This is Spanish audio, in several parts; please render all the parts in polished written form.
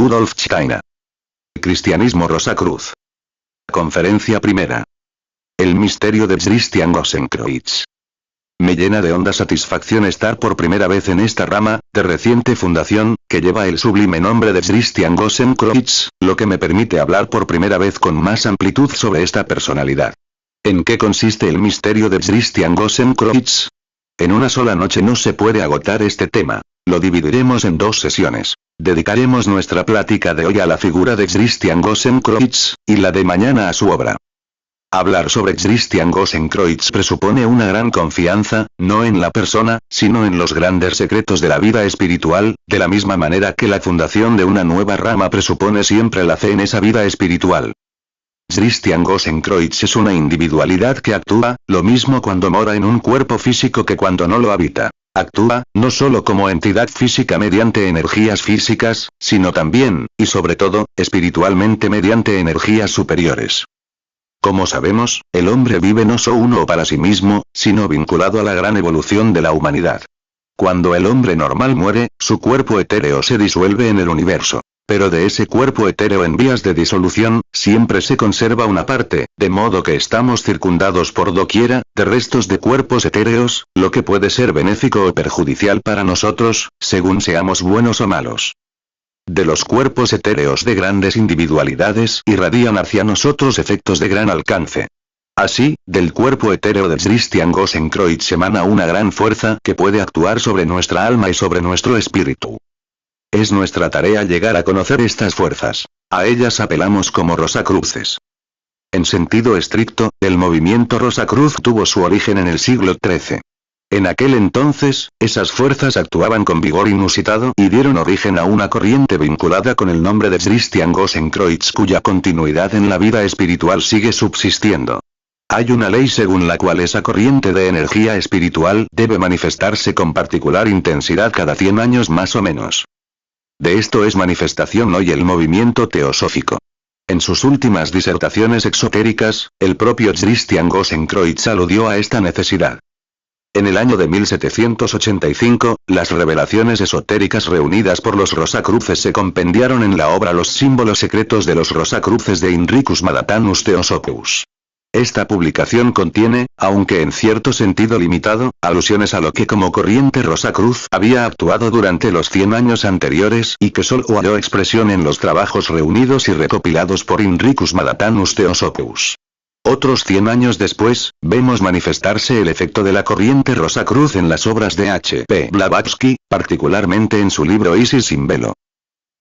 Rudolf Steiner. Cristianismo Rosacruz. Conferencia primera. El misterio de Christian Rosenkreuz. Me llena de honda satisfacción estar por primera vez en esta rama, de reciente fundación, que lleva el sublime nombre de Christian Rosenkreuz, lo que me permite hablar por primera vez con más amplitud sobre esta personalidad. ¿En qué consiste el misterio de Christian Rosenkreuz? En una sola noche no se puede agotar este tema. Lo dividiremos en 2 sesiones. Dedicaremos nuestra plática de hoy a la figura de Christian Rosenkreuz, y la de mañana a su obra. Hablar sobre Christian Rosenkreuz presupone una gran confianza, no en la persona, sino en los grandes secretos de la vida espiritual, de la misma manera que la fundación de una nueva rama presupone siempre la fe en esa vida espiritual. Christian Rosenkreuz es una individualidad que actúa, lo mismo cuando mora en un cuerpo físico que cuando no lo habita. Actúa, no solo como entidad física mediante energías físicas, sino también, y sobre todo, espiritualmente mediante energías superiores. Como sabemos, el hombre vive no solo uno para sí mismo, sino vinculado a la gran evolución de la humanidad. Cuando el hombre normal muere, su cuerpo etéreo se disuelve en el universo. Pero de ese cuerpo etéreo en vías de disolución, siempre se conserva una parte, de modo que estamos circundados por doquiera, de restos de cuerpos etéreos, lo que puede ser benéfico o perjudicial para nosotros, según seamos buenos o malos. De los cuerpos etéreos de grandes individualidades irradian hacia nosotros efectos de gran alcance. Así, del cuerpo etéreo de Christian Rosenkreuz emana una gran fuerza que puede actuar sobre nuestra alma y sobre nuestro espíritu. Es nuestra tarea llegar a conocer estas fuerzas. A ellas apelamos como Rosacruces. En sentido estricto, el movimiento Rosacruz tuvo su origen en el siglo XIII. En aquel entonces, esas fuerzas actuaban con vigor inusitado y dieron origen a una corriente vinculada con el nombre de Christian Rosenkreuz cuya continuidad en la vida espiritual sigue subsistiendo. Hay una ley según la cual esa corriente de energía espiritual debe manifestarse con particular intensidad cada 100 años más o menos. De esto es manifestación hoy el movimiento teosófico. En sus últimas disertaciones exotéricas, el propio Christian Rosenkreuz aludió a esta necesidad. En el año de 1785, las revelaciones esotéricas reunidas por los Rosacruces se compendiaron en la obra Los símbolos secretos de los Rosacruces de Heinricus Madatanus Theosophus. Esta publicación contiene, aunque en cierto sentido limitado, alusiones a lo que como corriente Rosacruz había actuado durante los 100 años anteriores y que solo halló expresión en los trabajos reunidos y recopilados por Heinricus Madatanus Theosophus. Otros 100 años después, vemos manifestarse el efecto de la corriente Rosacruz en las obras de H. P. Blavatsky, particularmente en su libro Isis sin velo.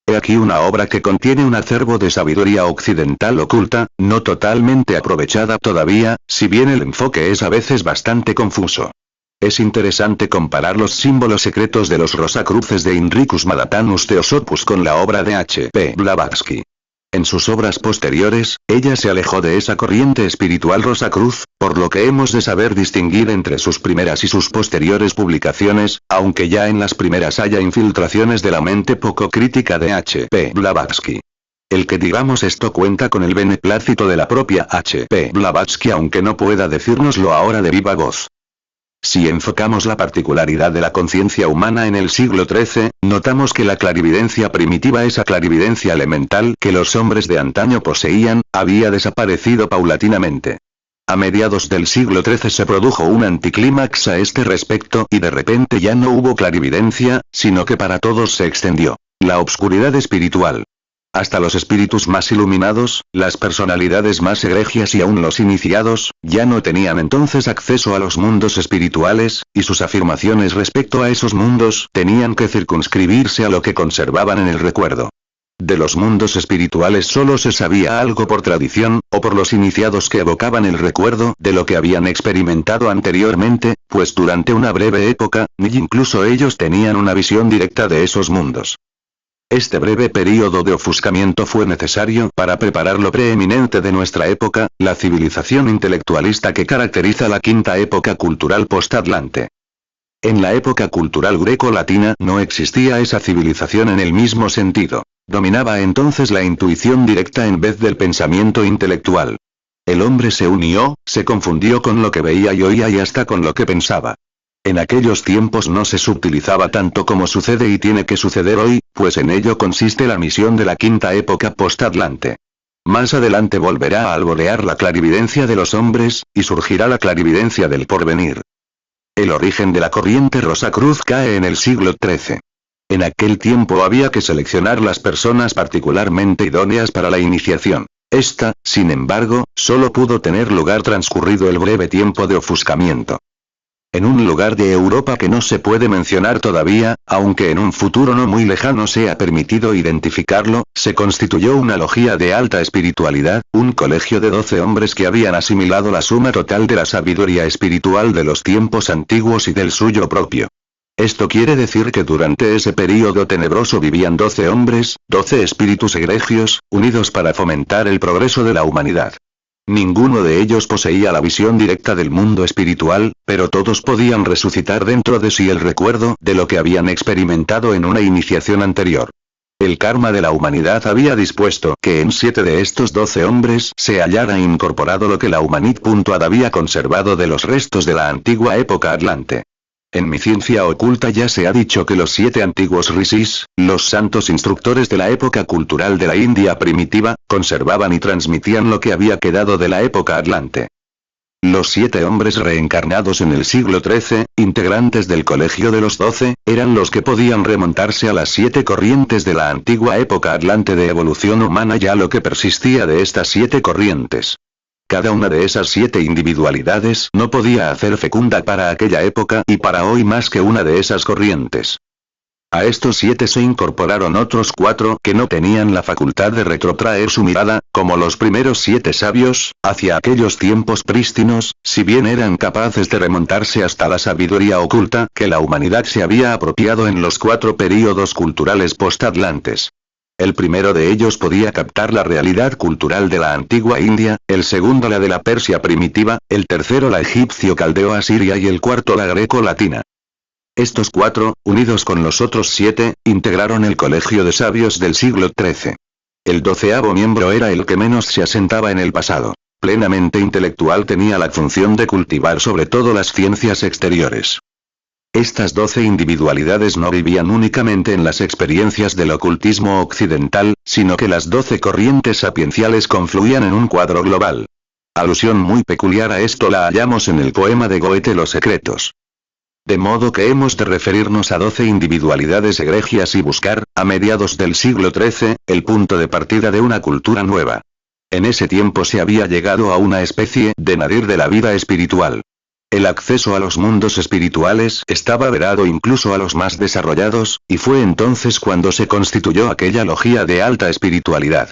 He aquí una obra que contiene un acervo de sabiduría occidental oculta, no totalmente aprovechada todavía, si bien el enfoque es a veces bastante confuso. Es interesante comparar los símbolos secretos de los Rosacruces de Heinricus Madatanus Theosophus con la obra de H. P. Blavatsky. En sus obras posteriores, ella se alejó de esa corriente espiritual Rosacruz, por lo que hemos de saber distinguir entre sus primeras y sus posteriores publicaciones, aunque ya en las primeras haya infiltraciones de la mente poco crítica de H. P. Blavatsky. El que digamos esto cuenta con el beneplácito de la propia H. P. Blavatsky aunque no pueda decírnoslo ahora de viva voz. Si enfocamos la particularidad de la conciencia humana en el siglo XIII, notamos que la clarividencia primitiva, esa clarividencia elemental que los hombres de antaño poseían, había desaparecido paulatinamente. A mediados del siglo XIII se produjo un anticlímax a este respecto y de repente ya no hubo clarividencia, sino que para todos se extendió la obscuridad espiritual. Hasta los espíritus más iluminados, las personalidades más egregias y aún los iniciados, ya no tenían entonces acceso a los mundos espirituales, y sus afirmaciones respecto a esos mundos tenían que circunscribirse a lo que conservaban en el recuerdo. De los mundos espirituales solo se sabía algo por tradición, o por los iniciados que evocaban el recuerdo de lo que habían experimentado anteriormente, pues durante una breve época, ni incluso ellos tenían una visión directa de esos mundos. Este breve período de ofuscamiento fue necesario para preparar lo preeminente de nuestra época, la civilización intelectualista que caracteriza la quinta época cultural post-Atlante. En la época cultural greco-latina no existía esa civilización en el mismo sentido. Dominaba entonces la intuición directa en vez del pensamiento intelectual. El hombre se unió, se confundió con lo que veía y oía y hasta con lo que pensaba. En aquellos tiempos no se sutilizaba tanto como sucede y tiene que suceder hoy, pues en ello consiste la misión de la quinta época post-Atlante. Más adelante volverá a alborear la clarividencia de los hombres, y surgirá la clarividencia del porvenir. El origen de la corriente Rosacruz cae en el siglo XIII. En aquel tiempo había que seleccionar las personas particularmente idóneas para la iniciación. Esta, sin embargo, solo pudo tener lugar transcurrido el breve tiempo de ofuscamiento. En un lugar de Europa que no se puede mencionar todavía, aunque en un futuro no muy lejano sea permitido identificarlo, se constituyó una logía de alta espiritualidad, un colegio de 12 hombres que habían asimilado la suma total de la sabiduría espiritual de los tiempos antiguos y del suyo propio. Esto quiere decir que durante ese período tenebroso vivían 12 hombres, 12 espíritus egregios, unidos para fomentar el progreso de la humanidad. Ninguno de ellos poseía la visión directa del mundo espiritual, pero todos podían resucitar dentro de sí el recuerdo de lo que habían experimentado en una iniciación anterior. El karma de la humanidad había dispuesto que en 7 de estos 12 hombres se hallara incorporado lo que la humanidad había conservado de los restos de la antigua época Atlante. En mi ciencia oculta ya se ha dicho que los 7 antiguos rishis, los santos instructores de la época cultural de la India primitiva, conservaban y transmitían lo que había quedado de la época Atlante. Los 7 hombres reencarnados en el siglo XIII, integrantes del Colegio de los 12, eran los que podían remontarse a las 7 corrientes de la antigua época Atlante de evolución humana, ya lo que persistía de estas 7 corrientes. Cada una de esas 7 individualidades no podía hacer fecunda para aquella época y para hoy más que una de esas corrientes. A estos 7 se incorporaron otros 4 que no tenían la facultad de retrotraer su mirada, como los primeros 7 sabios, hacia aquellos tiempos prístinos, si bien eran capaces de remontarse hasta la sabiduría oculta que la humanidad se había apropiado en los 4 períodos culturales post-atlantes. El primero de ellos podía captar la realidad cultural de la antigua India, el segundo la de la Persia primitiva, el tercero la egipcio-caldeo-asiria y el cuarto la greco-latina. Estos 4, unidos con los otros 7, integraron el colegio de sabios del siglo XIII. El 12º miembro era el que menos se asentaba en el pasado. Plenamente intelectual, tenía la función de cultivar sobre todo las ciencias exteriores. Estas 12 individualidades no vivían únicamente en las experiencias del ocultismo occidental, sino que las 12 corrientes sapienciales confluían en un cuadro global. Alusión muy peculiar a esto la hallamos en el poema de Goethe Los secretos. De modo que hemos de referirnos a 12 individualidades egregias y buscar, a mediados del siglo XIII, el punto de partida de una cultura nueva. En ese tiempo se había llegado a una especie de nadir de la vida espiritual. El acceso a los mundos espirituales estaba vedado incluso a los más desarrollados, y fue entonces cuando se constituyó aquella logía de alta espiritualidad.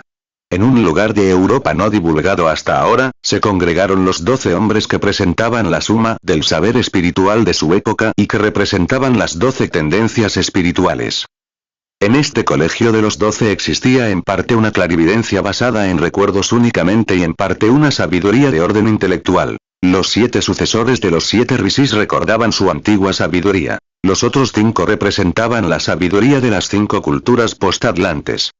En un lugar de Europa no divulgado hasta ahora, se congregaron los 12 hombres que presentaban la suma del saber espiritual de su época y que representaban las 12 tendencias espirituales. En este colegio de los 12 existía en parte una clarividencia basada en recuerdos únicamente y en parte una sabiduría de orden intelectual. Los 7 sucesores de los 7 rishis recordaban su antigua sabiduría. Los otros 5 representaban la sabiduría de las 5 culturas post-atlantes.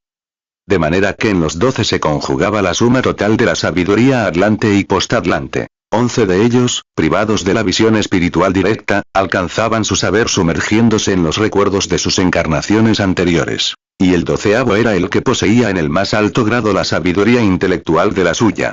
De manera que en los 12 se conjugaba la suma total de la sabiduría atlante y post-atlante. 11 de ellos, privados de la visión espiritual directa, alcanzaban su saber sumergiéndose en los recuerdos de sus encarnaciones anteriores. Y el 12º era el que poseía en el más alto grado la sabiduría intelectual de la suya.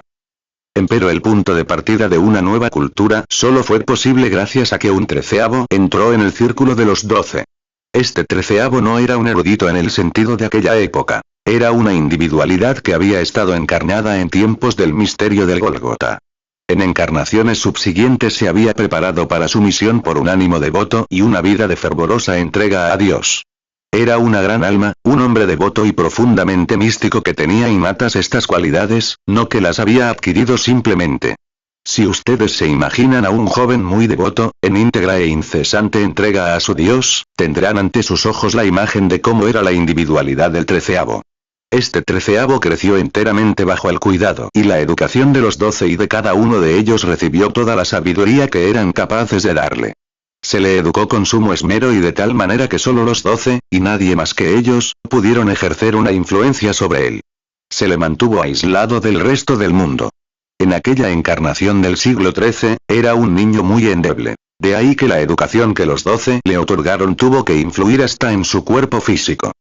Empero el punto de partida de una nueva cultura solo fue posible gracias a que un 13º entró en el círculo de los 12. Este 13º no era un erudito en el sentido de aquella época. Era una individualidad que había estado encarnada en tiempos del misterio del Gólgota. En encarnaciones subsiguientes se había preparado para su misión por un ánimo devoto y una vida de fervorosa entrega a Dios. Era una gran alma, un hombre devoto y profundamente místico que tenía innatas estas cualidades, no que las había adquirido simplemente. Si ustedes se imaginan a un joven muy devoto, en íntegra e incesante entrega a su Dios, tendrán ante sus ojos la imagen de cómo era la individualidad del 13º. Este 13º creció enteramente bajo el cuidado y la educación de los 12 y de cada uno de ellos recibió toda la sabiduría que eran capaces de darle. Se le educó con sumo esmero y de tal manera que solo los 12, y nadie más que ellos, pudieron ejercer una influencia sobre él. Se le mantuvo aislado del resto del mundo. En aquella encarnación del siglo XIII, era un niño muy endeble. De ahí que la educación que los 12 le otorgaron tuvo que influir hasta en su cuerpo físico.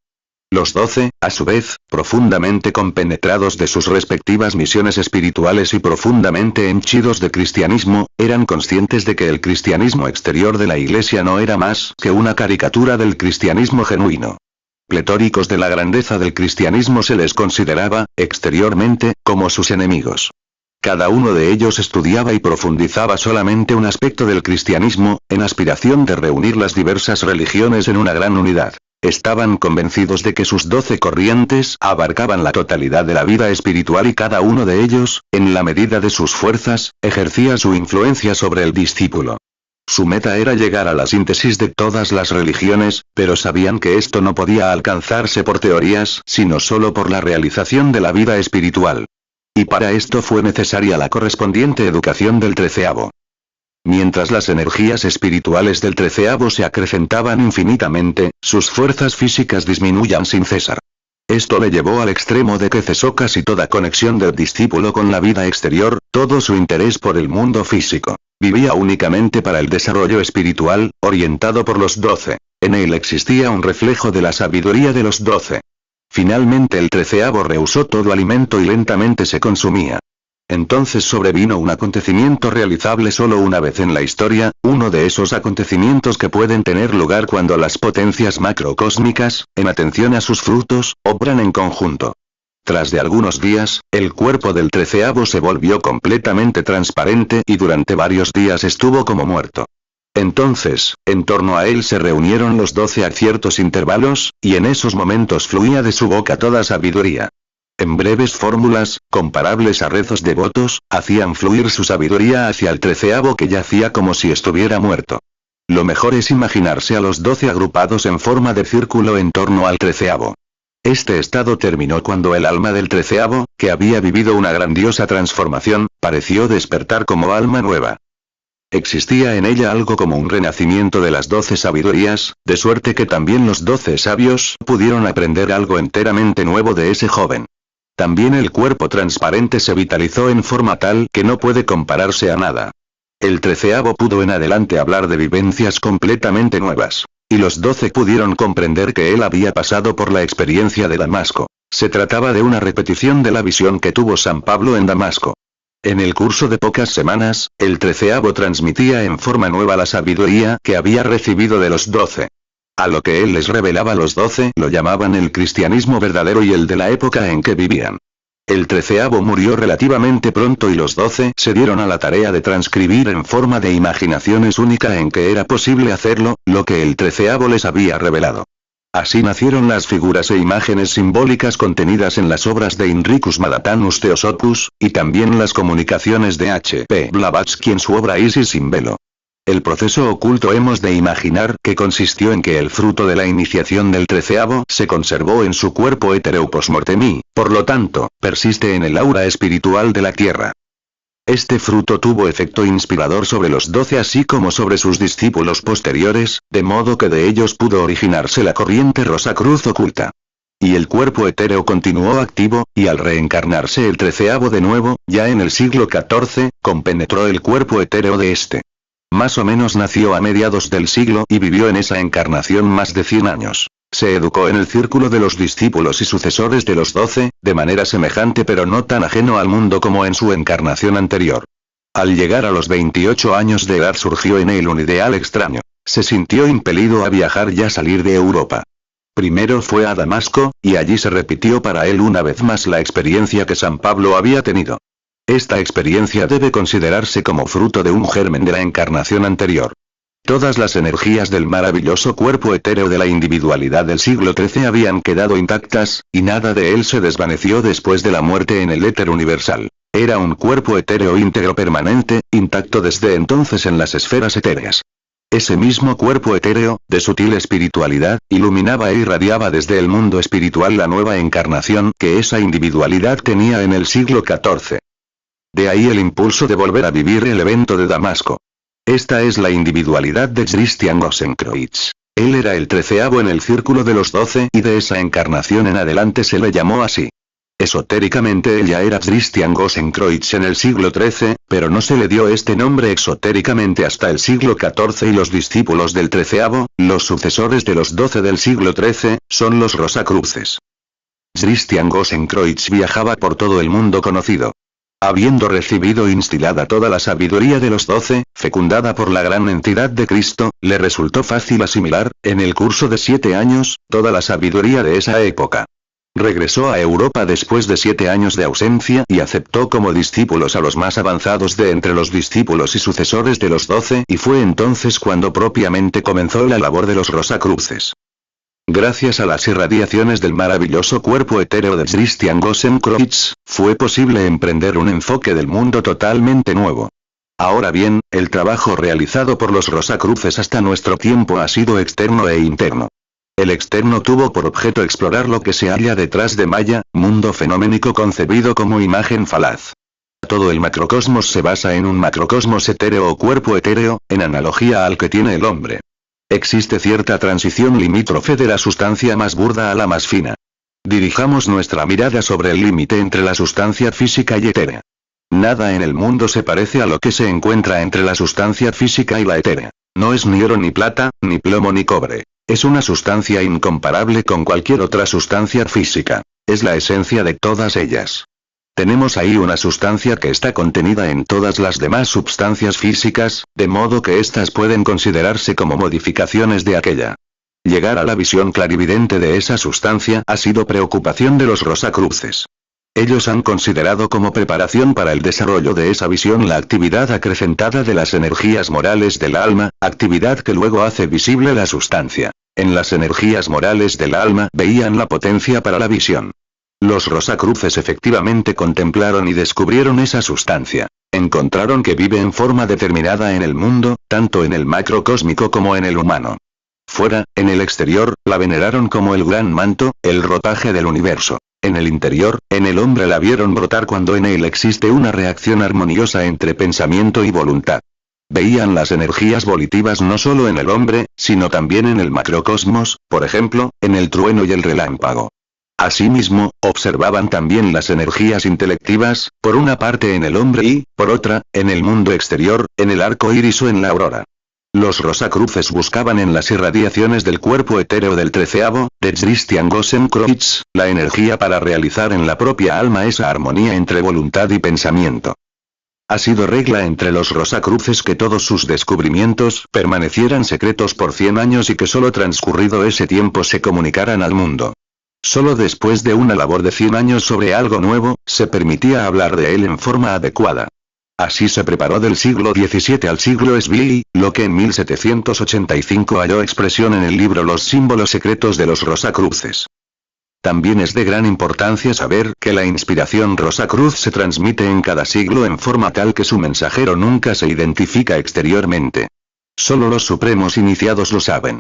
Los 12, a su vez, profundamente compenetrados de sus respectivas misiones espirituales y profundamente henchidos de cristianismo, eran conscientes de que el cristianismo exterior de la Iglesia no era más que una caricatura del cristianismo genuino. Pletóricos de la grandeza del cristianismo se les consideraba, exteriormente, como sus enemigos. Cada uno de ellos estudiaba y profundizaba solamente un aspecto del cristianismo, en aspiración de reunir las diversas religiones en una gran unidad. Estaban convencidos de que sus 12 corrientes abarcaban la totalidad de la vida espiritual y cada uno de ellos, en la medida de sus fuerzas, ejercía su influencia sobre el discípulo. Su meta era llegar a la síntesis de todas las religiones, pero sabían que esto no podía alcanzarse por teorías, sino solo por la realización de la vida espiritual. Y para esto fue necesaria la correspondiente educación del 13avo. Mientras las energías espirituales del 13avo se acrecentaban infinitamente, sus fuerzas físicas disminuían sin cesar. Esto le llevó al extremo de que cesó casi toda conexión del discípulo con la vida exterior, todo su interés por el mundo físico. Vivía únicamente para el desarrollo espiritual, orientado por los 12. En él existía un reflejo de la sabiduría de los 12. Finalmente el 13avo rehusó todo alimento y lentamente se consumía. Entonces sobrevino un acontecimiento realizable solo una vez en la historia, uno de esos acontecimientos que pueden tener lugar cuando las potencias macrocósmicas, en atención a sus frutos, obran en conjunto. Tras de algunos días, el cuerpo del 13avo se volvió completamente transparente y durante varios días estuvo como muerto. Entonces, en torno a él se reunieron los 12 a ciertos intervalos, y en esos momentos fluía de su boca toda sabiduría. En breves fórmulas, comparables a rezos devotos, hacían fluir su sabiduría hacia el 13avo que yacía como si estuviera muerto. Lo mejor es imaginarse a los 12 agrupados en forma de círculo en torno al 13avo. Este estado terminó cuando el alma del 13avo, que había vivido una grandiosa transformación, pareció despertar como alma nueva. Existía en ella algo como un renacimiento de las 12 sabidurías, de suerte que también los 12 sabios pudieron aprender algo enteramente nuevo de ese joven. También el cuerpo transparente se vitalizó en forma tal que no puede compararse a nada. El 13avo pudo en adelante hablar de vivencias completamente nuevas. Y los 12 pudieron comprender que él había pasado por la experiencia de Damasco. Se trataba de una repetición de la visión que tuvo San Pablo en Damasco. En el curso de pocas semanas, el 13avo transmitía en forma nueva la sabiduría que había recibido de los 12. A lo que él les revelaba a los 12 lo llamaban el cristianismo verdadero y el de la época en que vivían. El 13avo murió relativamente pronto y los 12 se dieron a la tarea de transcribir en forma de imaginaciones única en que era posible hacerlo, lo que el 13avo les había revelado. Así nacieron las figuras e imágenes simbólicas contenidas en las obras de Heinricus Madatanus Theosopus, y también las comunicaciones de H.P. Blavatsky en su obra Isis sin velo. El proceso oculto hemos de imaginar que consistió en que el fruto de la iniciación del 13avo se conservó en su cuerpo etéreo postmortem y, por lo tanto, persiste en el aura espiritual de la Tierra. Este fruto tuvo efecto inspirador sobre los 12 así como sobre sus discípulos posteriores, de modo que de ellos pudo originarse la corriente Rosacruz oculta. Y el cuerpo etéreo continuó activo, y al reencarnarse el 13avo de nuevo, ya en el siglo XIV, compenetró el cuerpo etéreo de este. Más o menos nació a mediados del siglo y vivió en esa encarnación más de 100 años. Se educó en el círculo de los discípulos y sucesores de los 12, de manera semejante pero no tan ajeno al mundo como en su encarnación anterior. Al llegar a los 28 años de edad surgió en él un ideal extraño. Se sintió impelido a viajar y a salir de Europa. Primero fue a Damasco, y allí se repitió para él una vez más la experiencia que San Pablo había tenido. Esta experiencia debe considerarse como fruto de un germen de la encarnación anterior. Todas las energías del maravilloso cuerpo etéreo de la individualidad del siglo XIII habían quedado intactas, y nada de él se desvaneció después de la muerte en el éter universal. Era un cuerpo etéreo íntegro permanente, intacto desde entonces en las esferas etéreas. Ese mismo cuerpo etéreo, de sutil espiritualidad, iluminaba e irradiaba desde el mundo espiritual la nueva encarnación que esa individualidad tenía en el siglo XIV. De ahí el impulso de volver a vivir el evento de Damasco. Esta es la individualidad de Christian Grossenkreutz. Él era el 13avo en el círculo de los 12 y de esa encarnación en adelante se le llamó así. Esotéricamente ella era Christian Rosenkreutz en el siglo XIII, pero no se le dio este nombre exotéricamente hasta el siglo XIV y los discípulos del XIII, los sucesores de los XII del siglo XIII, son los Rosacruces. Christian Rosenkreutz viajaba por todo el mundo conocido. Habiendo recibido instilada toda la sabiduría de los 12, fecundada por la gran entidad de Cristo, le resultó fácil asimilar, en el curso de 7 años, toda la sabiduría de esa época. Regresó a Europa después de 7 años de ausencia y aceptó como discípulos a los más avanzados de entre los discípulos y sucesores de los 12 y fue entonces cuando propiamente comenzó la labor de los Rosacruces. Gracias a las irradiaciones del maravilloso cuerpo etéreo de Christian Rosenkreutz, fue posible emprender un enfoque del mundo totalmente nuevo. Ahora bien, el trabajo realizado por los Rosacruces hasta nuestro tiempo ha sido externo e interno. El externo tuvo por objeto explorar lo que se halla detrás de Maya, mundo fenoménico concebido como imagen falaz. Todo el macrocosmos se basa en un macrocosmos etéreo o cuerpo etéreo, en analogía al que tiene el hombre. Existe cierta transición limítrofe de la sustancia más burda a la más fina. Dirijamos nuestra mirada sobre el límite entre la sustancia física y etérea. Nada en el mundo se parece a lo que se encuentra entre la sustancia física y la etérea. No es ni oro ni plata, ni plomo ni cobre. Es una sustancia incomparable con cualquier otra sustancia física. Es la esencia de todas ellas. Tenemos ahí una sustancia que está contenida en todas las demás substancias físicas, de modo que éstas pueden considerarse como modificaciones de aquella. Llegar a la visión clarividente de esa sustancia ha sido preocupación de los Rosacruces. Ellos han considerado como preparación para el desarrollo de esa visión la actividad acrecentada de las energías morales del alma, actividad que luego hace visible la sustancia. En las energías morales del alma veían la potencia para la visión. Los Rosacruces efectivamente contemplaron y descubrieron esa sustancia. Encontraron que vive en forma determinada en el mundo, tanto en el macrocósmico como en el humano. Fuera, en el exterior, la veneraron como el gran manto, el ropaje del universo. En el interior, en el hombre la vieron brotar cuando en él existe una reacción armoniosa entre pensamiento y voluntad. Veían las energías volitivas no solo en el hombre, sino también en el macrocosmos, por ejemplo, en el trueno y el relámpago. Asimismo, observaban también las energías intelectivas, por una parte en el hombre y, por otra, en el mundo exterior, en el arco iris o en la aurora. Los Rosacruces buscaban en las irradiaciones del cuerpo etéreo del XIII, de Christian Rosenkreutz, la energía para realizar en la propia alma esa armonía entre voluntad y pensamiento. Ha sido regla entre los Rosacruces que todos sus descubrimientos permanecieran secretos por 100 años y que solo transcurrido ese tiempo se comunicaran al mundo. Solo después de una labor de 100 años sobre algo nuevo, se permitía hablar de él en forma adecuada. Así se preparó del siglo XVII al siglo XVI, lo que en 1785 halló expresión en el libro Los símbolos secretos de los Rosacruces. También es de gran importancia saber que la inspiración Rosacruz se transmite en cada siglo en forma tal que su mensajero nunca se identifica exteriormente. Solo los supremos iniciados lo saben.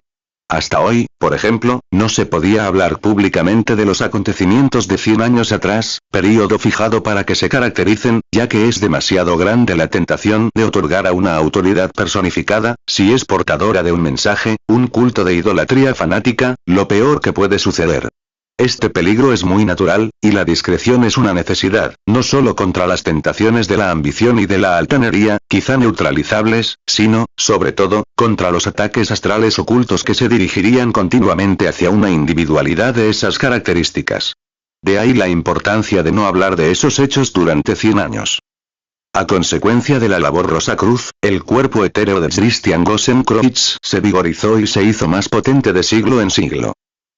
Hasta hoy, por ejemplo, no se podía hablar públicamente de los acontecimientos de 100 años atrás, período fijado para que se caractericen, ya que es demasiado grande la tentación de otorgar a una autoridad personificada, si es portadora de un mensaje, un culto de idolatría fanática, lo peor que puede suceder. Este peligro es muy natural, y la discreción es una necesidad, no solo contra las tentaciones de la ambición y de la altanería, quizá neutralizables, sino, sobre todo, contra los ataques astrales ocultos que se dirigirían continuamente hacia una individualidad de esas características. De ahí la importancia de no hablar de esos hechos durante 100 años. A consecuencia de la labor Rosacruz, el cuerpo etéreo de Christian Rosenkreutz se vigorizó y se hizo más potente de siglo en siglo.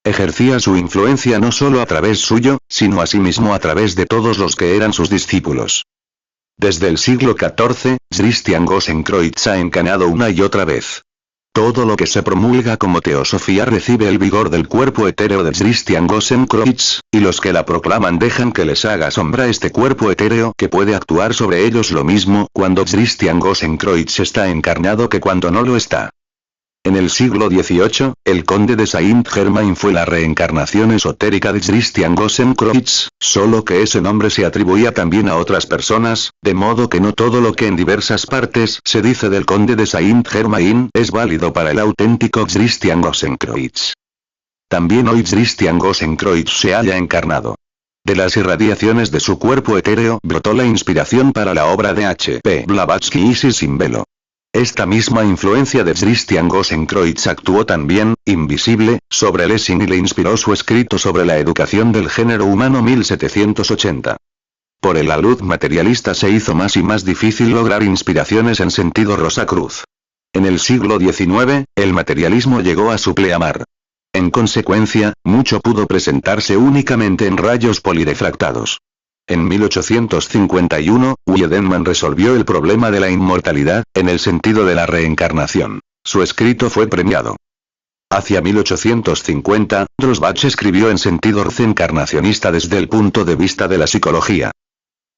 Ejercía su influencia no solo a través suyo, sino asimismo a través de todos los que eran sus discípulos. Desde el siglo XIV, Christian Rosenkreutz ha encarnado una y otra vez. Todo lo que se promulga como teosofía recibe el vigor del cuerpo etéreo de Christian Rosenkreutz, y los que la proclaman dejan que les haga sombra este cuerpo etéreo que puede actuar sobre ellos lo mismo cuando Christian Rosenkreutz está encarnado que cuando no lo está. En el siglo XVIII, el conde de Saint-Germain fue la reencarnación esotérica de Christian Rosenkreutz, solo que ese nombre se atribuía también a otras personas, de modo que no todo lo que en diversas partes se dice del conde de Saint-Germain es válido para el auténtico Christian Rosenkreutz. También hoy Christian Rosenkreutz se halla encarnado. De las irradiaciones de su cuerpo etéreo brotó la inspiración para la obra de H.P. Blavatsky Isis sin velo. Esta misma influencia de Christian Grothendieck actuó también, invisible, sobre Lessing y le inspiró su escrito sobre la educación del género humano 1780. Por el alud materialista se hizo más y más difícil lograr inspiraciones en sentido Rosacruz. En el siglo XIX, el materialismo llegó a su pleamar. En consecuencia, mucho pudo presentarse únicamente en rayos polirefractados. En 1851, Wiedemann resolvió el problema de la inmortalidad, en el sentido de la reencarnación. Su escrito fue premiado. Hacia 1850, Rosbach escribió en sentido reencarnacionista desde el punto de vista de la psicología.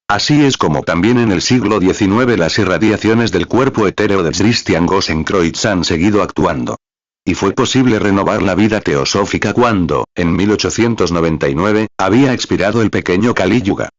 Así es como también en el siglo XIX las irradiaciones del cuerpo etéreo de Christian Grothendieck han seguido actuando. Y fue posible renovar la vida teosófica cuando, en 1899, había expirado el pequeño Kali Yuga.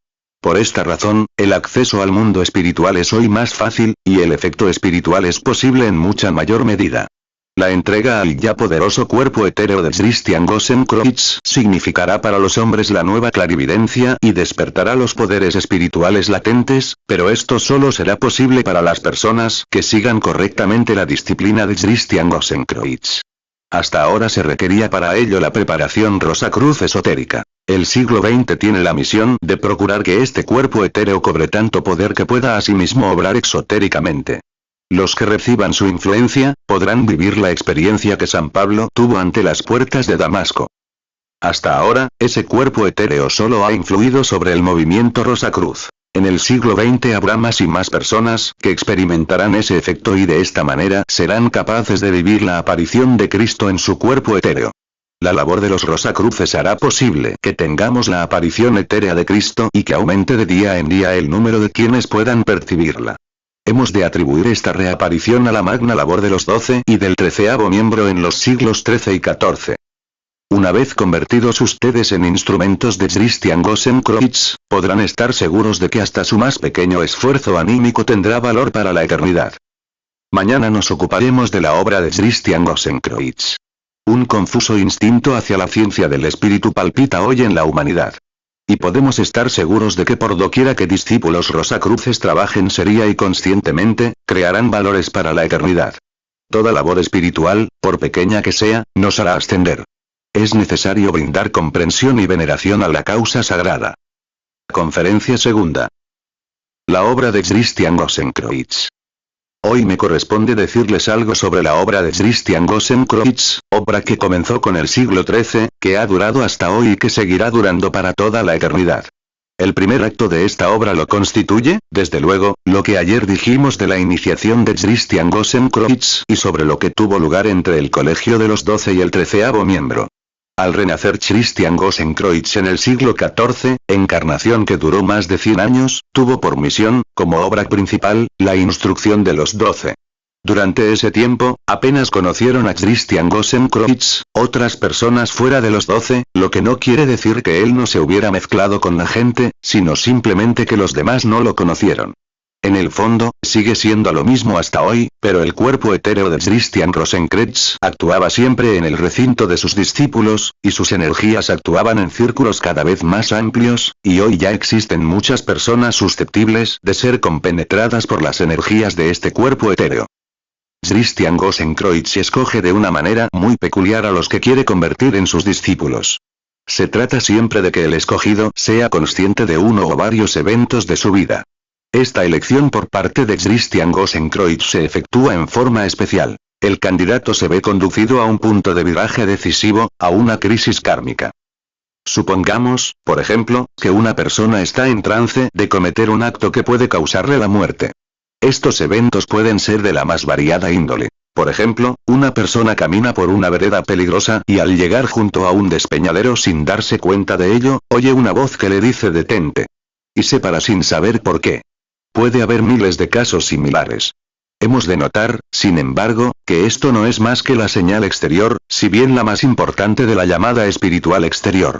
Por esta razón, el acceso al mundo espiritual es hoy más fácil, y el efecto espiritual es posible en mucha mayor medida. La entrega al ya poderoso cuerpo etéreo de Christian Grothendieck significará para los hombres la nueva clarividencia y despertará los poderes espirituales latentes, pero esto solo será posible para las personas que sigan correctamente la disciplina de Christian Grothendieck. Hasta ahora se requería para ello la preparación Rosacruz esotérica. El siglo XX tiene la misión de procurar que este cuerpo etéreo cobre tanto poder que pueda asimismo obrar exotéricamente. Los que reciban su influencia, podrán vivir la experiencia que San Pablo tuvo ante las puertas de Damasco. Hasta ahora, ese cuerpo etéreo solo ha influido sobre el movimiento Rosacruz. En el siglo XX habrá más y más personas que experimentarán ese efecto y de esta manera serán capaces de vivir la aparición de Cristo en su cuerpo etéreo. La labor de los Rosacruces hará posible que tengamos la aparición etérea de Cristo y que aumente de día en día el número de quienes puedan percibirla. Hemos de atribuir esta reaparición a la magna labor de los 12 y del 13º miembro en los siglos XIII y XIV. Una vez convertidos ustedes en instrumentos de Christian Grothendieck, podrán estar seguros de que hasta su más pequeño esfuerzo anímico tendrá valor para la eternidad. Mañana nos ocuparemos de la obra de Christian Grothendieck. Un confuso instinto hacia la ciencia del espíritu palpita hoy en la humanidad. Y podemos estar seguros de que por doquiera que discípulos rosacruces trabajen seria y conscientemente, crearán valores para la eternidad. Toda labor espiritual, por pequeña que sea, nos hará ascender. Es necesario brindar comprensión y veneración a la causa sagrada. Conferencia segunda. La obra de Christian Grothendieck. Hoy me corresponde decirles algo sobre la obra de Christian Grothendieck, obra que comenzó con el siglo XIII, que ha durado hasta hoy y que seguirá durando para toda la eternidad. El primer acto de esta obra lo constituye, desde luego, lo que ayer dijimos de la iniciación de Christian Grothendieck y sobre lo que tuvo lugar entre el Colegio de los 12 y el 13º miembro. Al renacer Christian Grothendieck en el siglo XIV, encarnación que duró más de 100 años, tuvo por misión, como obra principal, la instrucción de los 12. Durante ese tiempo, apenas conocieron a Christian Grothendieck, otras personas fuera de los 12, lo que no quiere decir que él no se hubiera mezclado con la gente, sino simplemente que los demás no lo conocieron. En el fondo, sigue siendo lo mismo hasta hoy, pero el cuerpo etéreo de Christian Grothendieck actuaba siempre en el recinto de sus discípulos, y sus energías actuaban en círculos cada vez más amplios, y hoy ya existen muchas personas susceptibles de ser compenetradas por las energías de este cuerpo etéreo. Christian Grothendieck escoge de una manera muy peculiar a los que quiere convertir en sus discípulos. Se trata siempre de que el escogido sea consciente de uno o varios eventos de su vida. Esta elección por parte de Christian Grothendieck se efectúa en forma especial. El candidato se ve conducido a un punto de viraje decisivo, a una crisis kármica. Supongamos, por ejemplo, que una persona está en trance de cometer un acto que puede causarle la muerte. Estos eventos pueden ser de la más variada índole. Por ejemplo, una persona camina por una vereda peligrosa y al llegar junto a un despeñadero sin darse cuenta de ello, oye una voz que le dice detente. Y se para sin saber por qué. Puede haber miles de casos similares. Hemos de notar, sin embargo, que esto no es más que la señal exterior, si bien la más importante de la llamada espiritual exterior.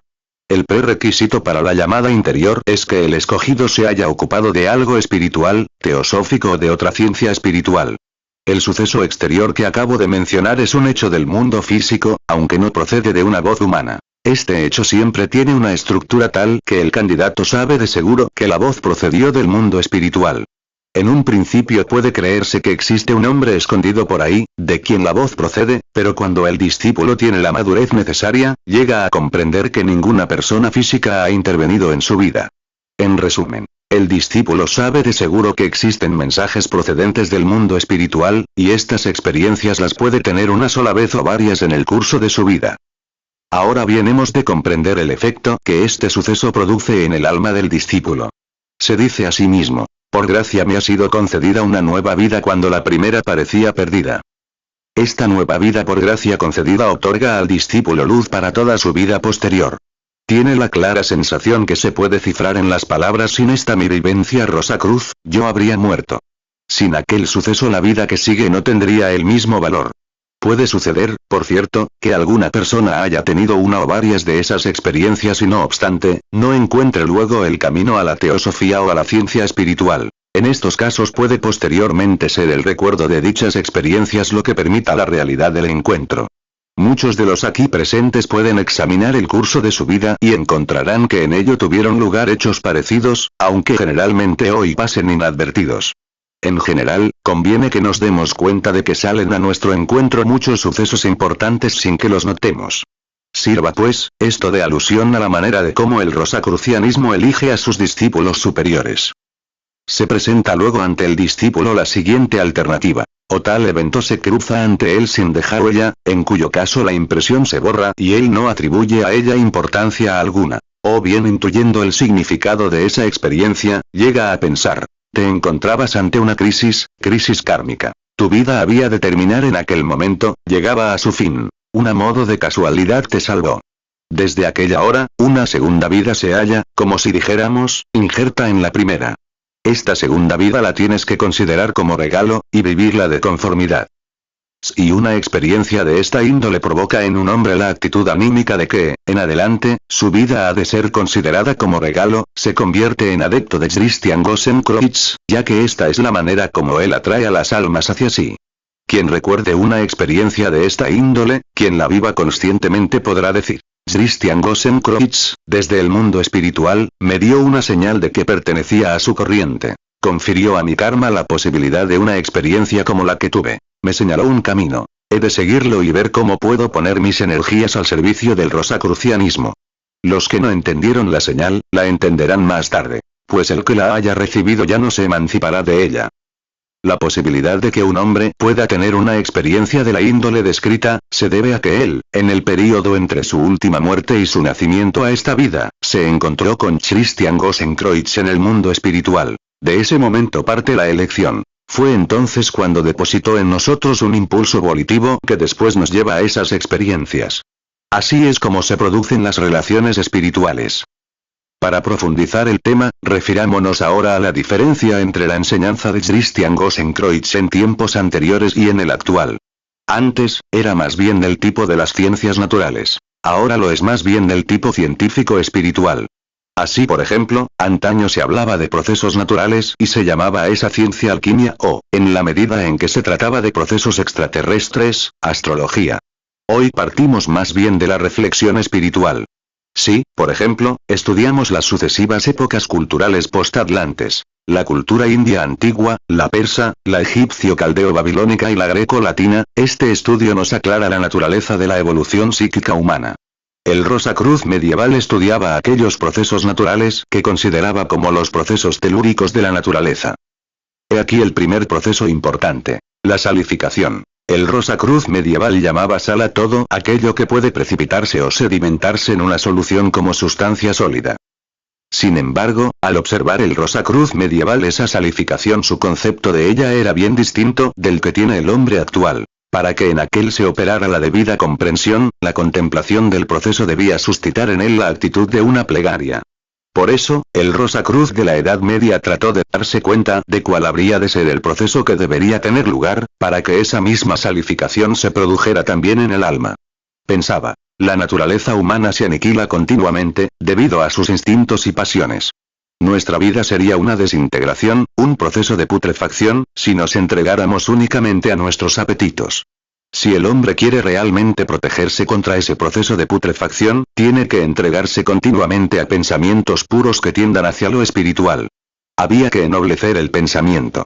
El prerequisito para la llamada interior es que el escogido se haya ocupado de algo espiritual, teosófico o de otra ciencia espiritual. El suceso exterior que acabo de mencionar es un hecho del mundo físico, aunque no procede de una voz humana. Este hecho siempre tiene una estructura tal que el candidato sabe de seguro que la voz procedió del mundo espiritual. En un principio puede creerse que existe un hombre escondido por ahí, de quien la voz procede, pero cuando el discípulo tiene la madurez necesaria, llega a comprender que ninguna persona física ha intervenido en su vida. En resumen, el discípulo sabe de seguro que existen mensajes procedentes del mundo espiritual, y estas experiencias las puede tener una sola vez o varias en el curso de su vida. Ahora bien, hemos de comprender el efecto que este suceso produce en el alma del discípulo. Se dice a sí mismo: por gracia me ha sido concedida una nueva vida cuando la primera parecía perdida. Esta nueva vida por gracia concedida otorga al discípulo luz para toda su vida posterior. Tiene la clara sensación que se puede cifrar en las palabras: sin esta mi vivencia Rosacruz, yo habría muerto. Sin aquel suceso la vida que sigue no tendría el mismo valor. Puede suceder, por cierto, que alguna persona haya tenido una o varias de esas experiencias y no obstante, no encuentre luego el camino a la teosofía o a la ciencia espiritual. En estos casos puede posteriormente ser el recuerdo de dichas experiencias lo que permita la realidad del encuentro. Muchos de los aquí presentes pueden examinar el curso de su vida y encontrarán que en ello tuvieron lugar hechos parecidos, aunque generalmente hoy pasen inadvertidos. En general, conviene que nos demos cuenta de que salen a nuestro encuentro muchos sucesos importantes sin que los notemos. Sirva pues, esto de alusión a la manera de cómo el rosacrucianismo elige a sus discípulos superiores. Se presenta luego ante el discípulo la siguiente alternativa: o tal evento se cruza ante él sin dejar huella, en cuyo caso la impresión se borra y él no atribuye a ella importancia alguna, o bien intuyendo el significado de esa experiencia, llega a pensar: te encontrabas ante una crisis kármica. Tu vida había de terminar en aquel momento, llegaba a su fin. Un modo de casualidad te salvó. Desde aquella hora, una segunda vida se halla, como si dijéramos, injerta en la primera. Esta segunda vida la tienes que considerar como regalo, y vivirla de conformidad. Si una experiencia de esta índole provoca en un hombre la actitud anímica de que, en adelante, su vida ha de ser considerada como regalo, se convierte en adepto de Christian Grossenkreutz, ya que esta es la manera como él atrae a las almas hacia sí. Quien recuerde una experiencia de esta índole, quien la viva conscientemente podrá decir: Christian Grossenkreutz, desde el mundo espiritual, me dio una señal de que pertenecía a su corriente. Confirió a mi karma la posibilidad de una experiencia como la que tuve. Me señaló un camino. He de seguirlo y ver cómo puedo poner mis energías al servicio del rosacrucianismo. Los que no entendieron la señal, la entenderán más tarde, pues el que la haya recibido ya no se emancipará de ella. La posibilidad de que un hombre pueda tener una experiencia de la índole descrita, se debe a que él, en el período entre su última muerte y su nacimiento a esta vida, se encontró con Christian Grossenkreutz en el mundo espiritual. De ese momento parte la elección. Fue entonces cuando depositó en nosotros un impulso volitivo que después nos lleva a esas experiencias. Así es como se producen las relaciones espirituales. Para profundizar el tema, refirámonos ahora a la diferencia entre la enseñanza de Christian Grossenkreutz en tiempos anteriores y en el actual. Antes, era más bien del tipo de las ciencias naturales. Ahora lo es más bien del tipo científico espiritual. Así, por ejemplo, antaño se hablaba de procesos naturales y se llamaba a esa ciencia alquimia o, en la medida en que se trataba de procesos extraterrestres, astrología. Hoy partimos más bien de la reflexión espiritual. Si, por ejemplo, estudiamos las sucesivas épocas culturales postatlantes, la cultura india antigua, la persa, la egipcio-caldeo-babilónica y la greco-latina, este estudio nos aclara la naturaleza de la evolución psíquica humana. El Rosacruz medieval estudiaba aquellos procesos naturales que consideraba como los procesos telúricos de la naturaleza. He aquí el primer proceso importante: la salificación. El Rosacruz medieval llamaba sal a todo aquello que puede precipitarse o sedimentarse en una solución como sustancia sólida. Sin embargo, al observar el Rosacruz medieval esa salificación, su concepto de ella era bien distinto del que tiene el hombre actual. Para que en aquel se operara la debida comprensión, la contemplación del proceso debía suscitar en él la actitud de una plegaria. Por eso, el Rosacruz de la Edad Media trató de darse cuenta de cuál habría de ser el proceso que debería tener lugar, para que esa misma salificación se produjera también en el alma. Pensaba: la naturaleza humana se aniquila continuamente, debido a sus instintos y pasiones. Nuestra vida sería una desintegración, un proceso de putrefacción, si nos entregáramos únicamente a nuestros apetitos. Si el hombre quiere realmente protegerse contra ese proceso de putrefacción, tiene que entregarse continuamente a pensamientos puros que tiendan hacia lo espiritual. Había que ennoblecer el pensamiento.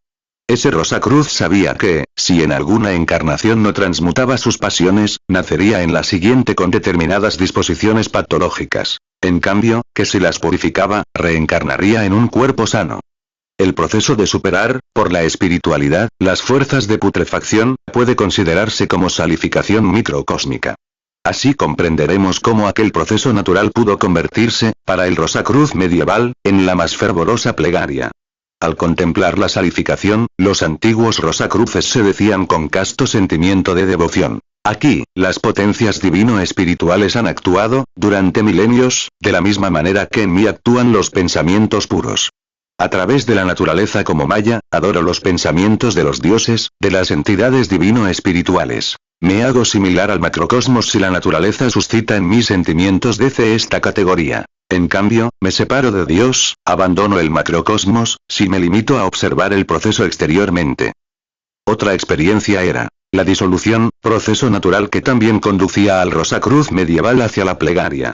Ese Rosacruz sabía que, si en alguna encarnación no transmutaba sus pasiones, nacería en la siguiente con determinadas disposiciones patológicas. En cambio, que si las purificaba, reencarnaría en un cuerpo sano. El proceso de superar, por la espiritualidad, las fuerzas de putrefacción, puede considerarse como salificación microcósmica. Así comprenderemos cómo aquel proceso natural pudo convertirse, para el Rosacruz medieval, en la más fervorosa plegaria. Al contemplar la salificación, los antiguos Rosacruces se decían con casto sentimiento de devoción: aquí, las potencias divino-espirituales han actuado, durante milenios, de la misma manera que en mí actúan los pensamientos puros. A través de la naturaleza como maya, adoro los pensamientos de los dioses, de las entidades divino-espirituales. Me hago similar al macrocosmos si la naturaleza suscita en mí sentimientos de esta categoría. En cambio, me separo de Dios, abandono el macrocosmos, si me limito a observar el proceso exteriormente. Otra experiencia era la disolución, proceso natural que también conducía al Rosacruz medieval hacia la plegaria.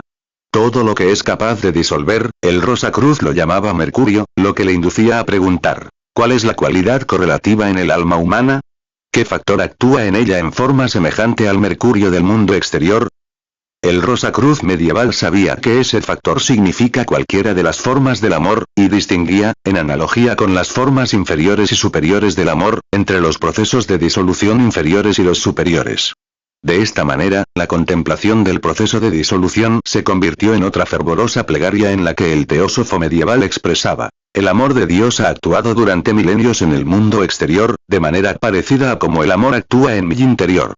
Todo lo que es capaz de disolver, el Rosacruz lo llamaba Mercurio, lo que le inducía a preguntar: ¿cuál es la cualidad correlativa en el alma humana? ¿Qué factor actúa en ella en forma semejante al Mercurio del mundo exterior? El Rosacruz medieval sabía que ese factor significa cualquiera de las formas del amor, y distinguía, en analogía con las formas inferiores y superiores del amor, entre los procesos de disolución inferiores y los superiores. De esta manera, la contemplación del proceso de disolución se convirtió en otra fervorosa plegaria en la que el teósofo medieval expresaba: el amor de Dios ha actuado durante milenios en el mundo exterior, de manera parecida a como el amor actúa en mi interior.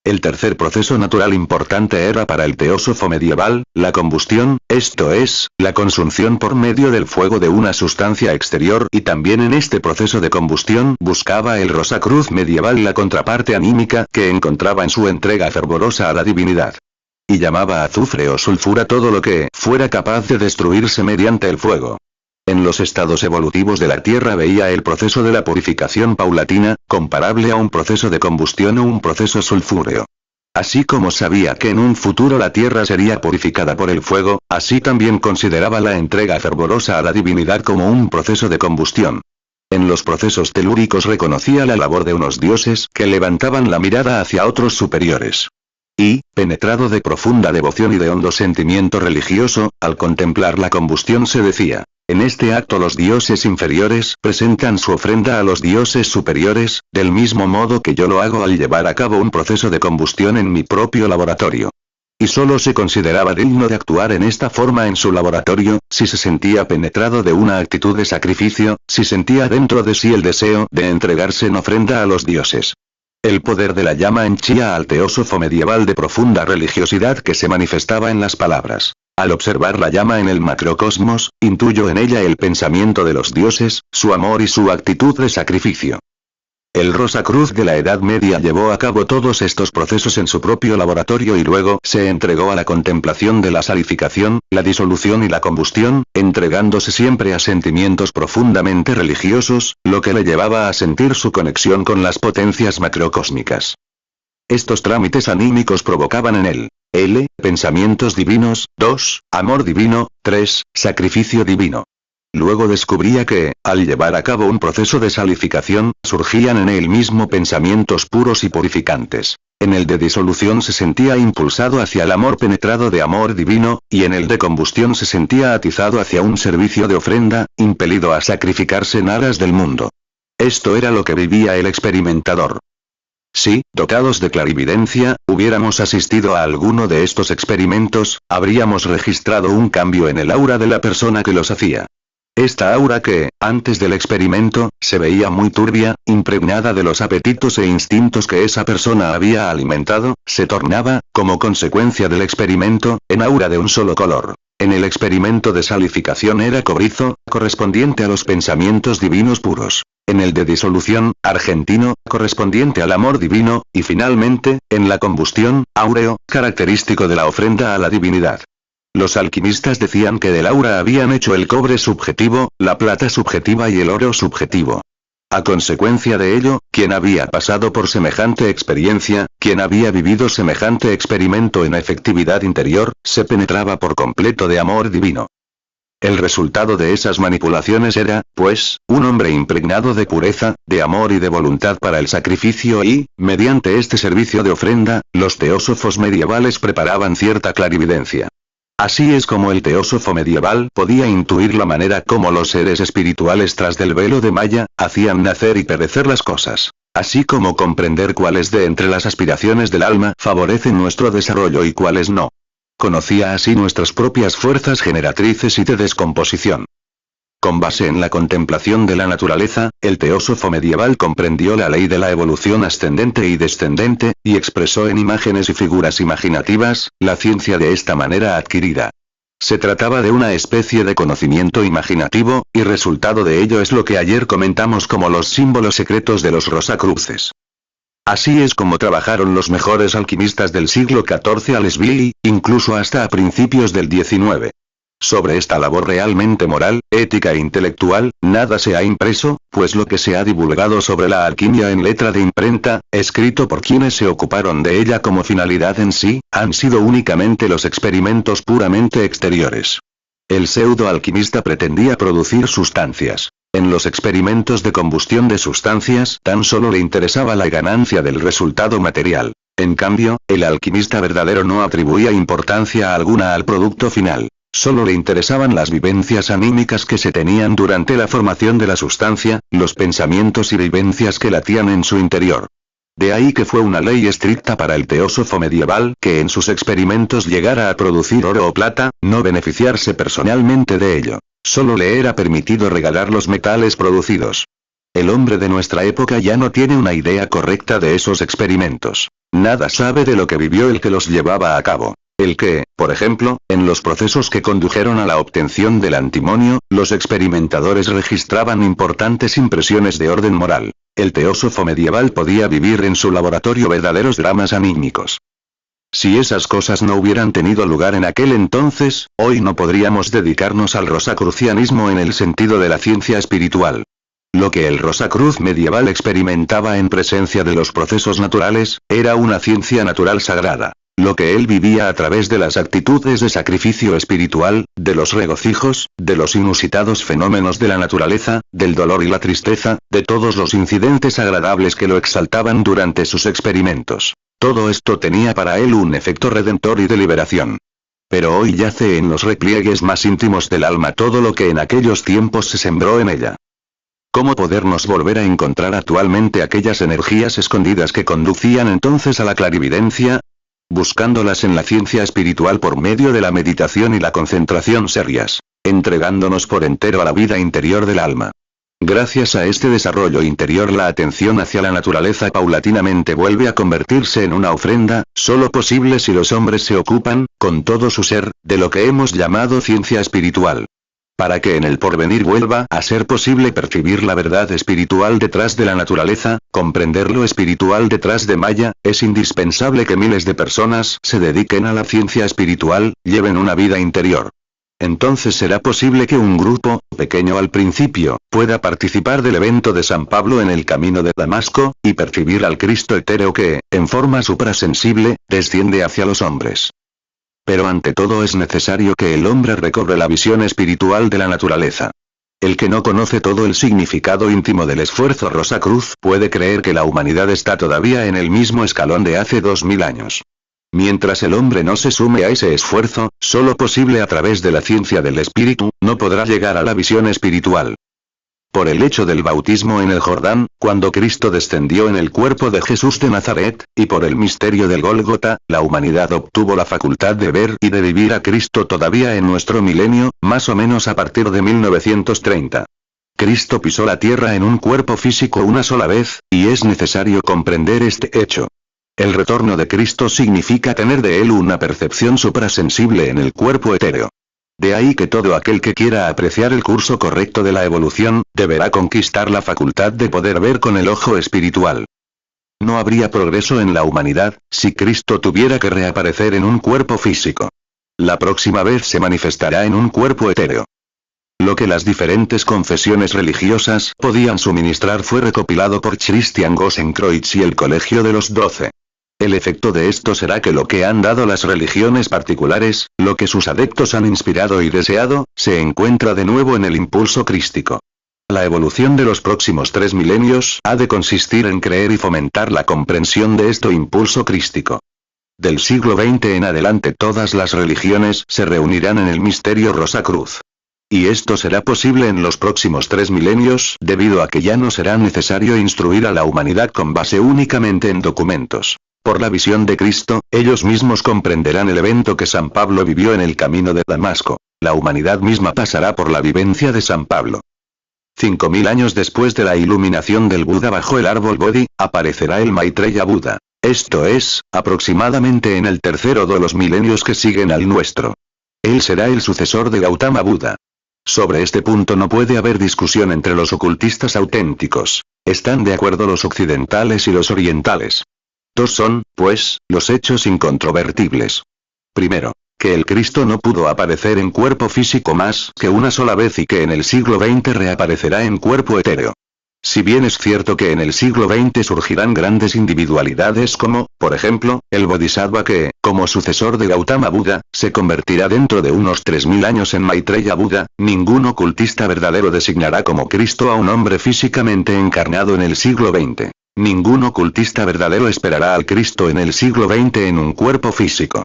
El tercer proceso natural importante era para el teósofo medieval, la combustión, esto es, la consunción por medio del fuego de una sustancia exterior, y también en este proceso de combustión buscaba el Rosacruz medieval la contraparte anímica que encontraba en su entrega fervorosa a la divinidad. Y llamaba azufre o sulfura todo lo que fuera capaz de destruirse mediante el fuego. En los estados evolutivos de la Tierra veía el proceso de la purificación paulatina, comparable a un proceso de combustión o un proceso sulfúreo. Así como sabía que en un futuro la Tierra sería purificada por el fuego, así también consideraba la entrega fervorosa a la divinidad como un proceso de combustión. En los procesos telúricos reconocía la labor de unos dioses que levantaban la mirada hacia otros superiores. Y, penetrado de profunda devoción y de hondo sentimiento religioso, al contemplar la combustión se decía: en este acto los dioses inferiores presentan su ofrenda a los dioses superiores, del mismo modo que yo lo hago al llevar a cabo un proceso de combustión en mi propio laboratorio. Y solo se consideraba digno de actuar en esta forma en su laboratorio, si se sentía penetrado de una actitud de sacrificio, si sentía dentro de sí el deseo de entregarse en ofrenda a los dioses. El poder de la llama henchía al teósofo medieval de profunda religiosidad que se manifestaba en las palabras: al observar la llama en el macrocosmos, intuyo en ella el pensamiento de los dioses, su amor y su actitud de sacrificio. El Rosacruz de la Edad Media llevó a cabo todos estos procesos en su propio laboratorio y luego se entregó a la contemplación de la salificación, la disolución y la combustión, entregándose siempre a sentimientos profundamente religiosos, lo que le llevaba a sentir su conexión con las potencias macrocósmicas. Estos trámites anímicos provocaban en él: pensamientos divinos; 2, amor divino; 3, sacrificio divino. Luego descubría que, al llevar a cabo un proceso de salificación, surgían en él mismo pensamientos puros y purificantes. En el de disolución se sentía impulsado hacia el amor penetrado de amor divino, y en el de combustión se sentía atizado hacia un servicio de ofrenda, impelido a sacrificarse en aras del mundo. Esto era lo que vivía el experimentador. Si, dotados de clarividencia, hubiéramos asistido a alguno de estos experimentos, habríamos registrado un cambio en el aura de la persona que los hacía. Esta aura que, antes del experimento, se veía muy turbia, impregnada de los apetitos e instintos que esa persona había alimentado, se tornaba, como consecuencia del experimento, en aura de un solo color. En el experimento de salificación era cobrizo, correspondiente a los pensamientos divinos puros. En el de disolución, argentino, correspondiente al amor divino, y finalmente, en la combustión, áureo, característico de la ofrenda a la divinidad. Los alquimistas decían que del aura habían hecho el cobre subjetivo, la plata subjetiva y el oro subjetivo. A consecuencia de ello, quien había pasado por semejante experiencia, quien había vivido semejante experimento en efectividad interior, se penetraba por completo de amor divino. El resultado de esas manipulaciones era, pues, un hombre impregnado de pureza, de amor y de voluntad para el sacrificio y, mediante este servicio de ofrenda, los teósofos medievales preparaban cierta clarividencia. Así es como el teósofo medieval podía intuir la manera como los seres espirituales tras del velo de malla, hacían nacer y perecer las cosas. Así como comprender cuáles de entre las aspiraciones del alma favorecen nuestro desarrollo y cuáles no. Conocía así nuestras propias fuerzas generatrices y de descomposición. Con base en la contemplación de la naturaleza, el teósofo medieval comprendió la ley de la evolución ascendente y descendente, y expresó en imágenes y figuras imaginativas, la ciencia de esta manera adquirida. Se trataba de una especie de conocimiento imaginativo, y resultado de ello es lo que ayer comentamos como los símbolos secretos de los Rosacruces. Así es como trabajaron los mejores alquimistas del siglo XIV a Leslie, incluso hasta a principios del XIX. Sobre esta labor realmente moral, ética e intelectual, nada se ha impreso, pues lo que se ha divulgado sobre la alquimia en letra de imprenta, escrito por quienes se ocuparon de ella como finalidad en sí, han sido únicamente los experimentos puramente exteriores. El pseudo-alquimista pretendía producir sustancias. En los experimentos de combustión de sustancias tan solo le interesaba la ganancia del resultado material. En cambio, el alquimista verdadero no atribuía importancia alguna al producto final. Solo le interesaban las vivencias anímicas que se tenían durante la formación de la sustancia, los pensamientos y vivencias que latían en su interior. De ahí que fue una ley estricta para el teósofo medieval que en sus experimentos llegara a producir oro o plata, no beneficiarse personalmente de ello. Solo le era permitido regalar los metales producidos. El hombre de nuestra época ya no tiene una idea correcta de esos experimentos. Nada sabe de lo que vivió el que los llevaba a cabo. El que, por ejemplo, en los procesos que condujeron a la obtención del antimonio, los experimentadores registraban importantes impresiones de orden moral. El teósofo medieval podía vivir en su laboratorio verdaderos dramas anímicos. Si esas cosas no hubieran tenido lugar en aquel entonces, hoy no podríamos dedicarnos al rosacrucianismo en el sentido de la ciencia espiritual. Lo que el Rosacruz medieval experimentaba en presencia de los procesos naturales, era una ciencia natural sagrada. Lo que él vivía a través de las actitudes de sacrificio espiritual, de los regocijos, de los inusitados fenómenos de la naturaleza, del dolor y la tristeza, de todos los incidentes agradables que lo exaltaban durante sus experimentos. Todo esto tenía para él un efecto redentor y de liberación. Pero hoy yace en los repliegues más íntimos del alma todo lo que en aquellos tiempos se sembró en ella. ¿Cómo podernos volver a encontrar actualmente aquellas energías escondidas que conducían entonces a la clarividencia? Buscándolas en la ciencia espiritual por medio de la meditación y la concentración serias, entregándonos por entero a la vida interior del alma. Gracias a este desarrollo interior la atención hacia la naturaleza paulatinamente vuelve a convertirse en una ofrenda, solo posible si los hombres se ocupan, con todo su ser, de lo que hemos llamado ciencia espiritual. Para que en el porvenir vuelva a ser posible percibir la verdad espiritual detrás de la naturaleza, comprender lo espiritual detrás de Maya, es indispensable que miles de personas se dediquen a la ciencia espiritual, lleven una vida interior. Entonces será posible que un grupo, pequeño al principio, pueda participar del evento de San Pablo en el camino de Damasco, y percibir al Cristo etéreo que, en forma suprasensible, desciende hacia los hombres. Pero ante todo es necesario que el hombre recobre la visión espiritual de la naturaleza. El que no conoce todo el significado íntimo del esfuerzo Rosacruz puede creer que la humanidad está todavía en el mismo escalón de hace 2000 años. Mientras el hombre no se sume a ese esfuerzo, solo posible a través de la ciencia del espíritu, no podrá llegar a la visión espiritual. Por el hecho del bautismo en el Jordán, cuando Cristo descendió en el cuerpo de Jesús de Nazaret, y por el misterio del Gólgota, la humanidad obtuvo la facultad de ver y de vivir a Cristo todavía en nuestro milenio, más o menos a partir de 1930. Cristo pisó la tierra en un cuerpo físico una sola vez, y es necesario comprender este hecho. El retorno de Cristo significa tener de él una percepción suprasensible en el cuerpo etéreo. De ahí que todo aquel que quiera apreciar el curso correcto de la evolución, deberá conquistar la facultad de poder ver con el ojo espiritual. No habría progreso en la humanidad, si Cristo tuviera que reaparecer en un cuerpo físico. La próxima vez se manifestará en un cuerpo etéreo. Lo que las diferentes confesiones religiosas podían suministrar fue recopilado por Christian Grossenkreutz y el Colegio de los 12. El efecto de esto será que lo que han dado las religiones particulares, lo que sus adeptos han inspirado y deseado, se encuentra de nuevo en el impulso crístico. La evolución de los próximos 3 milenios ha de consistir en creer y fomentar la comprensión de este impulso crístico. Del siglo XX en adelante todas las religiones se reunirán en el misterio Rosacruz. Y esto será posible en los próximos 3 milenios, debido a que ya no será necesario instruir a la humanidad con base únicamente en documentos. Por la visión de Cristo, ellos mismos comprenderán el evento que San Pablo vivió en el camino de Damasco. La humanidad misma pasará por la vivencia de San Pablo. 5000 años después de la iluminación del Buda bajo el árbol Bodhi, aparecerá el Maitreya Buda. Esto es, aproximadamente en el tercero de los milenios que siguen al nuestro. Él será el sucesor de Gautama Buda. Sobre este punto no puede haber discusión entre los ocultistas auténticos. Están de acuerdo los occidentales y los orientales. Dos son, pues, los hechos incontrovertibles. Primero, que el Cristo no pudo aparecer en cuerpo físico más que una sola vez y que en el siglo XX reaparecerá en cuerpo etéreo. Si bien es cierto que en el siglo XX surgirán grandes individualidades como, por ejemplo, el Bodhisattva que, como sucesor de Gautama Buda, se convertirá dentro de unos 3000 años en Maitreya Buda, ningún ocultista verdadero designará como Cristo a un hombre físicamente encarnado en el siglo XX. Ningún ocultista verdadero esperará al Cristo en el siglo XX en un cuerpo físico.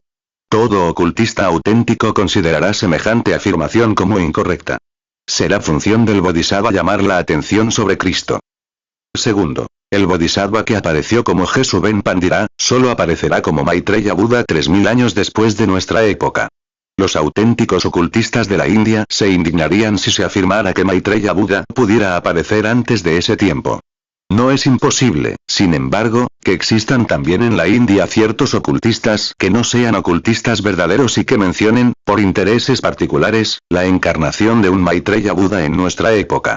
Todo ocultista auténtico considerará semejante afirmación como incorrecta. Será función del Bodhisattva llamar la atención sobre Cristo. Segundo, el Bodhisattva que apareció como Jesús Ben Pandira, solo aparecerá como Maitreya Buda 3000 años después de nuestra época. Los auténticos ocultistas de la India se indignarían si se afirmara que Maitreya Buda pudiera aparecer antes de ese tiempo. No es imposible, sin embargo, que existan también en la India ciertos ocultistas que no sean ocultistas verdaderos y que mencionen, por intereses particulares, la encarnación de un Maitreya Buda en nuestra época.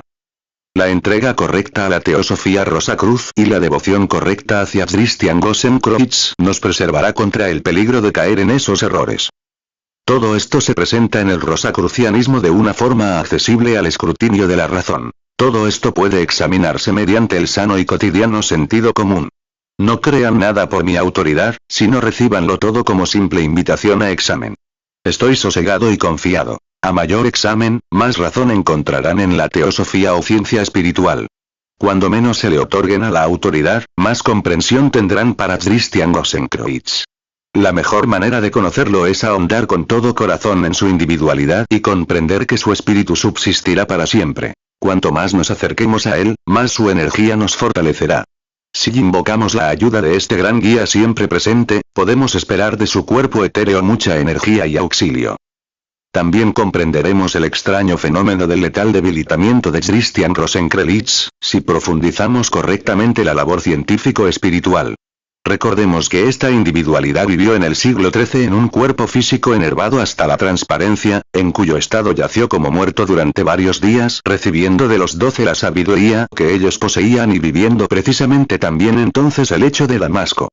La entrega correcta a la teosofía Rosacruz y la devoción correcta hacia Christian Grossenkreutz nos preservará contra el peligro de caer en esos errores. Todo esto se presenta en el rosacrucianismo de una forma accesible al escrutinio de la razón. Todo esto puede examinarse mediante el sano y cotidiano sentido común. No crean nada por mi autoridad, sino recíbanlo todo como simple invitación a examen. Estoy sosegado y confiado. A mayor examen, más razón encontrarán en la teosofía o ciencia espiritual. Cuando menos se le otorguen a la autoridad, más comprensión tendrán para Christian Grossenkreutz. La mejor manera de conocerlo es ahondar con todo corazón en su individualidad y comprender que su espíritu subsistirá para siempre. Cuanto más nos acerquemos a él, más su energía nos fortalecerá. Si invocamos la ayuda de este gran guía siempre presente, podemos esperar de su cuerpo etéreo mucha energía y auxilio. También comprenderemos el extraño fenómeno del letal debilitamiento de Christian Grossenkreutz, si profundizamos correctamente la labor científico-espiritual. Recordemos que esta individualidad vivió en el siglo XIII en un cuerpo físico enervado hasta la transparencia, en cuyo estado yació como muerto durante varios días, recibiendo de los 12 la sabiduría que ellos poseían y viviendo precisamente también entonces el hecho de Damasco.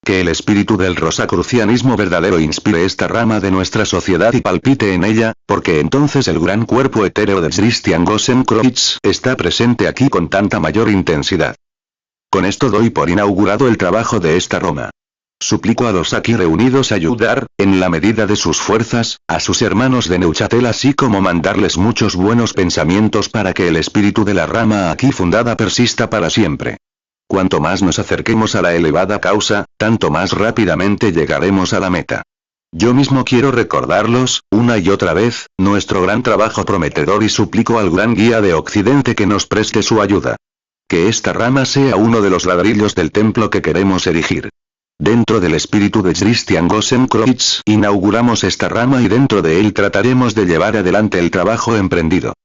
Que el espíritu del rosacrucianismo verdadero inspire esta rama de nuestra sociedad y palpite en ella, porque entonces el gran cuerpo etéreo de Christian Grossenkreutz está presente aquí con tanta mayor intensidad. Con esto doy por inaugurado el trabajo de esta Roma. Suplico a los aquí reunidos ayudar, en la medida de sus fuerzas, a sus hermanos de Neuchâtel así como mandarles muchos buenos pensamientos para que el espíritu de la rama aquí fundada persista para siempre. Cuanto más nos acerquemos a la elevada causa, tanto más rápidamente llegaremos a la meta. Yo mismo quiero recordarlos, una y otra vez, nuestro gran trabajo prometedor y suplico al gran guía de Occidente que nos preste su ayuda. Que esta rama sea uno de los ladrillos del templo que queremos erigir. Dentro del espíritu de Christian Grossenkreutz inauguramos esta rama y dentro de él trataremos de llevar adelante el trabajo emprendido.